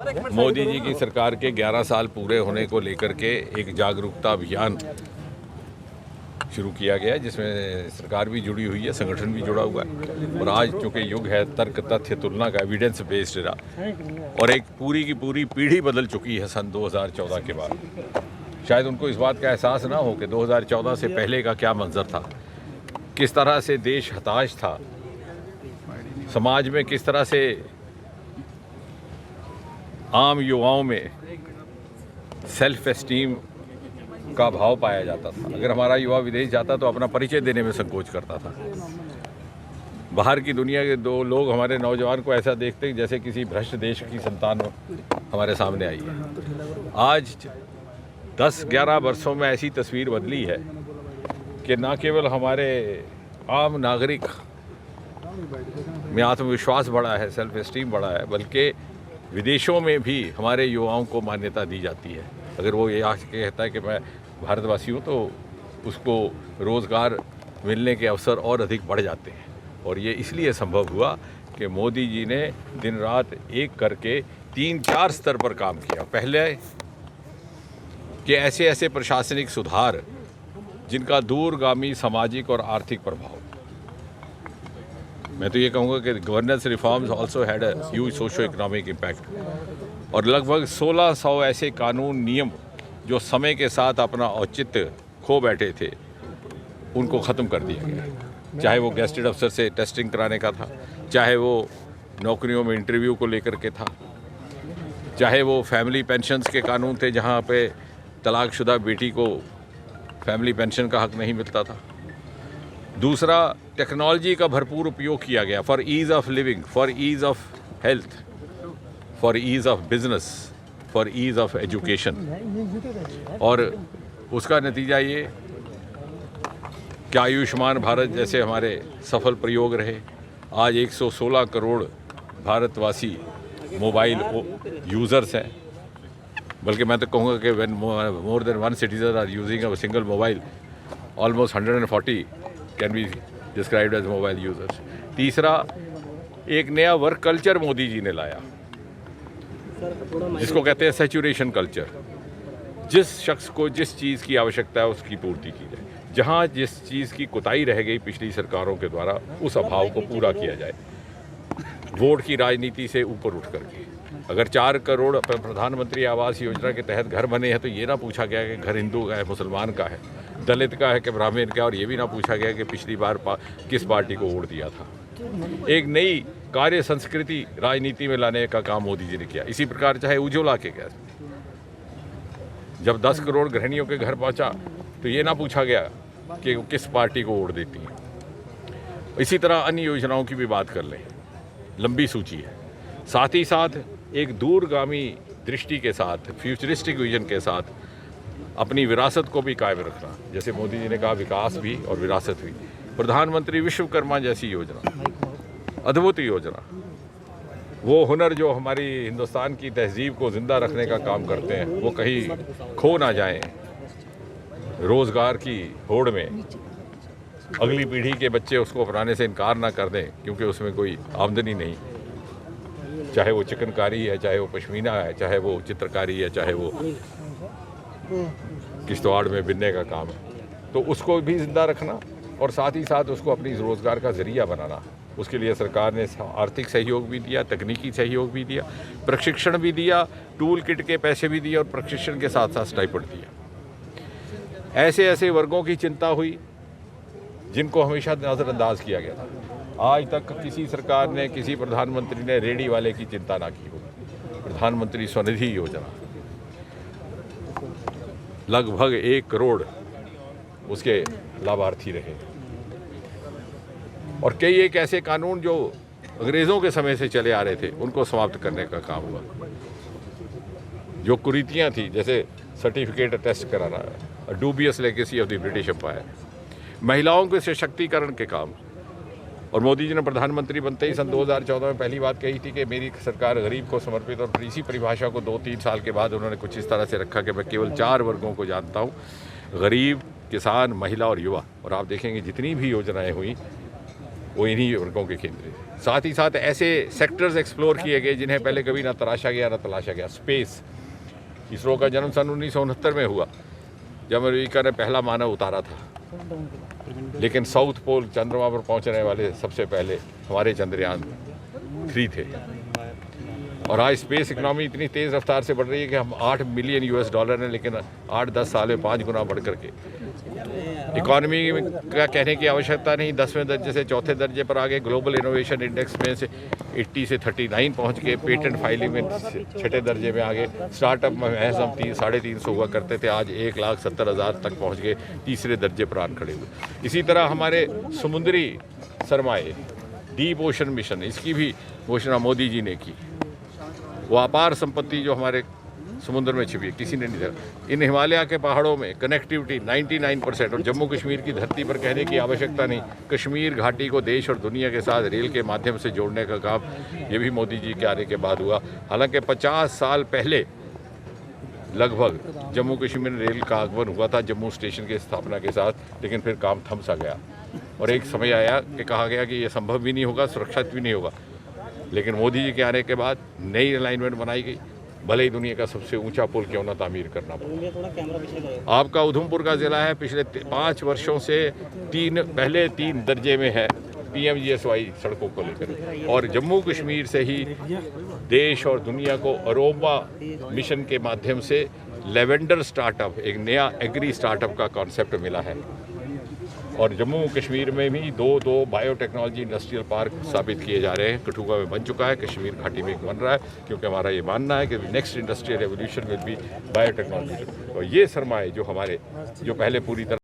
मोदी जी की सरकार के 11 साल पूरे होने को लेकर के एक जागरूकता अभियान शुरू किया गया है, जिसमें सरकार भी जुड़ी हुई है, संगठन भी जुड़ा हुआ है। और आज चूँकि युग है तर्क तथ्य तुलना का, एविडेंस बेस्ड रहा, और एक पूरी की पूरी पीढ़ी बदल चुकी है सन 2014 के बाद। शायद उनको इस बात का एहसास ना हो कि 2014 से पहले का क्या मंजर था, किस तरह से देश हताश था, समाज में किस तरह से आम युवाओं में सेल्फ एस्टीम का भाव पाया जाता था। अगर हमारा युवा विदेश जाता तो अपना परिचय देने में संकोच करता था। बाहर की दुनिया के दो लोग हमारे नौजवान को ऐसा देखते हैं जैसे किसी भ्रष्ट देश की संतान हमारे सामने आई है। आज 10-11 वर्षों में ऐसी तस्वीर बदली है कि न केवल हमारे आम नागरिक में आत्मविश्वास बढ़ा है, सेल्फ एस्टीम बढ़ा है, बल्कि विदेशों में भी हमारे युवाओं को मान्यता दी जाती है। अगर वो ये आके कहता है कि मैं भारतवासी हूँ तो उसको रोज़गार मिलने के अवसर और अधिक बढ़ जाते हैं। और ये इसलिए संभव हुआ कि मोदी जी ने दिन रात एक करके 3-4 स्तर पर काम किया। पहले कि ऐसे ऐसे प्रशासनिक सुधार जिनका दूरगामी सामाजिक और आर्थिक प्रभाव, मैं तो ये कहूँगा कि governance reforms also had a huge socio economic impact. और लगभग 1600 ऐसे कानून नियम जो समय के साथ अपना औचित्य खो बैठे थे, उनको ख़त्म कर दिया गया। चाहे वो गेस्टेड अफसर से टेस्टिंग कराने का था, चाहे वो नौकरियों में इंटरव्यू को लेकर के था, चाहे वो फैमिली पेंशन्स के कानून थे जहाँ पे तलाकशुदा बेटी को फैमिली पेंशन का हक नहीं मिलता था। दूसरा, टेक्नोलॉजी का भरपूर उपयोग किया गया for ease of living, for ease of health, for ease of business, for ease of education. और उसका नतीजा ये कि आयुष्मान भारत जैसे हमारे सफल प्रयोग रहे। आज 116 करोड़ भारतवासी मोबाइल यूज़र्स हैं, बल्कि मैं तो कहूँगा कि when more than one citizen are using a single mobile, almost 140 can be described as mobile users. तीसरा, एक नया वर्क कल्चर मोदी जी ने लाया जिसको कहते हैं सैचुरेशन कल्चर। जिस शख्स को जिस चीज़ की आवश्यकता है उसकी पूर्ति की जाए, जहाँ जिस चीज़ की कोताही रह गई पिछली सरकारों के द्वारा उस अभाव को पूरा किया जाए। वोट की राजनीति से ऊपर उठ करके अगर 4 करोड़ प्रधानमंत्री आवास योजना के तहत घर बने हैं तो ये ना पूछा गया कि घर हिंदू का है, मुसलमान का है, दलित का है कि ब्राह्मण का है, और ये भी ना पूछा गया कि पिछली बार किस पार्टी को वोट दिया था। एक नई कार्य संस्कृति राजनीति में लाने का काम मोदी जी ने किया। इसी प्रकार चाहे उज्ज्वला के गैस, जब 10 करोड़ गृहिणियों के घर पहुंचा तो ये ना पूछा गया कि किस पार्टी को वोट देती हैं। इसी तरह अन्य योजनाओं की भी बात कर लें, लंबी सूची है। साथ ही साथ एक दूरगामी दृष्टि के साथ, फ्यूचरिस्टिक विजन के साथ अपनी विरासत को भी कायम रखना, जैसे मोदी जी ने कहा विकास भी और विरासत भी। प्रधानमंत्री विश्वकर्मा जैसी योजना, अद्भुत योजना, वो हुनर जो हमारी हिंदुस्तान की तहजीब को ज़िंदा रखने का काम करते हैं वो कहीं खो ना जाएं। रोज़गार की होड़ में अगली पीढ़ी के बच्चे उसको अपनाने से इनकार ना कर दें क्योंकि उसमें कोई आमदनी नहीं, चाहे वो चिकनकारी है, चाहे वो पश्मीना है, चाहे वो चित्रकारी है, चाहे वो किश्तवाड़ में बिनने का काम है, तो उसको भी जिंदा रखना और साथ ही साथ उसको अपनी रोज़गार का ज़रिया बनाना। उसके लिए सरकार ने आर्थिक सहयोग भी दिया, तकनीकी सहयोग भी दिया, प्रशिक्षण भी दिया, टूल किट के पैसे भी दिए और प्रशिक्षण के साथ साथ स्टाइपेंड दिया। ऐसे ऐसे वर्गों की चिंता हुई जिनको हमेशा नज़रअंदाज किया गया था। आज तक किसी सरकार ने, किसी प्रधानमंत्री ने रेडी वाले की चिंता ना की होगी। प्रधानमंत्री स्वनिधि योजना, लगभग 1 करोड़ उसके लाभार्थी रहे। और कई एक ऐसे कानून जो अंग्रेज़ों के समय से चले आ रहे थे उनको समाप्त करने का काम हुआ। जो कुरीतियाँ थी, जैसे सर्टिफिकेट टेस्ट कराना, dubious legacy of the British empire, महिलाओं के सशक्तिकरण के काम। और मोदी जी ने प्रधानमंत्री बनते ही सन 2014 में पहली बात कही थी कि मेरी सरकार गरीब को समर्पित, और इसी परिभाषा को 2-3 साल के बाद उन्होंने कुछ इस तरह से रखा कि मैं केवल 4 वर्गों को जानता हूँ, गरीब, किसान, महिला और युवा। और आप देखेंगे जितनी भी योजनाएं हुई वो इन्हीं वर्गों के केंद्र हैं। साथ ही साथ ऐसे सेक्टर्स एक्सप्लोर किए गए जिन्हें पहले कभी ना तराशा गया ना तलाशा गया। स्पेस, इसरो का जन्म सन 1969 में हुआ जब अमेरिका ने पहला मानव उतारा था, लेकिन साउथ पोल चंद्रमा पर पहुंचने वाले सबसे पहले हमारे चंद्रयान 3 थे। और आज स्पेस इकोनॉमी इतनी तेज़ रफ्तार से बढ़ रही है कि हम $8 मिलियन हैं, लेकिन 8-10 साल में 5 गुना बढ़ करके इकॉनमी का कहने की आवश्यकता नहीं, 10वें दर्जे से 4थे दर्जे पर आ गए। ग्लोबल इनोवेशन इंडेक्स में से 80 से 39 पहुंच गए। पेटेंट फाइलिंग में 6ठे दर्जे में आ गए। स्टार्टअप में महज हम 350 हुआ करते थे, आज 1,70,000 तक पहुंच गए, तीसरे दर्जे पर आन खड़े हुए। इसी तरह हमारे समुद्री सरमाए, डीप ओशन मिशन, इसकी भी घोषणा मोदी जी ने की। वो अपार संपत्ति जो हमारे समुद्र में छिपी है, किसी ने नहीं देखा। इन हिमालय के पहाड़ों में कनेक्टिविटी 99%, और जम्मू कश्मीर की धरती पर कहने की आवश्यकता नहीं, कश्मीर घाटी को देश और दुनिया के साथ रेल के माध्यम से जोड़ने का काम ये भी मोदी जी के आने के बाद हुआ। हालांकि 50 साल पहले लगभग जम्मू कश्मीर में रेल का आगमन हुआ था जम्मू स्टेशन की स्थापना के साथ, लेकिन फिर काम थम सा गया और एक समय आया कि कहा गया कि ये संभव भी नहीं होगा, सुरक्षित भी नहीं होगा। लेकिन मोदी जी के आने के बाद नई अलाइनमेंट बनाई गई, भले ही दुनिया का सबसे ऊंचा पुल क्यों ना तामीर करना पड़ा। आपका उधमपुर का ज़िला है, पिछले 5 वर्षों से पहले 3 दर्जे में है PMGSY सड़कों को लेकर, और जम्मू कश्मीर से ही देश और दुनिया को अरोमा मिशन के माध्यम से लेवेंडर स्टार्टअप, एक नया एग्री स्टार्टअप का कॉन्सेप्ट मिला है। और जम्मू कश्मीर में भी 2 बायोटेक्नोलॉजी इंडस्ट्रियल पार्क स्थापित किए जा रहे हैं। कठुआ में बन चुका है, कश्मीर घाटी में बन रहा है, क्योंकि हमारा ये मानना है कि next industrial revolution will be biotechnology. और ये सरमाए जो हमारे जो पहले पूरी तरह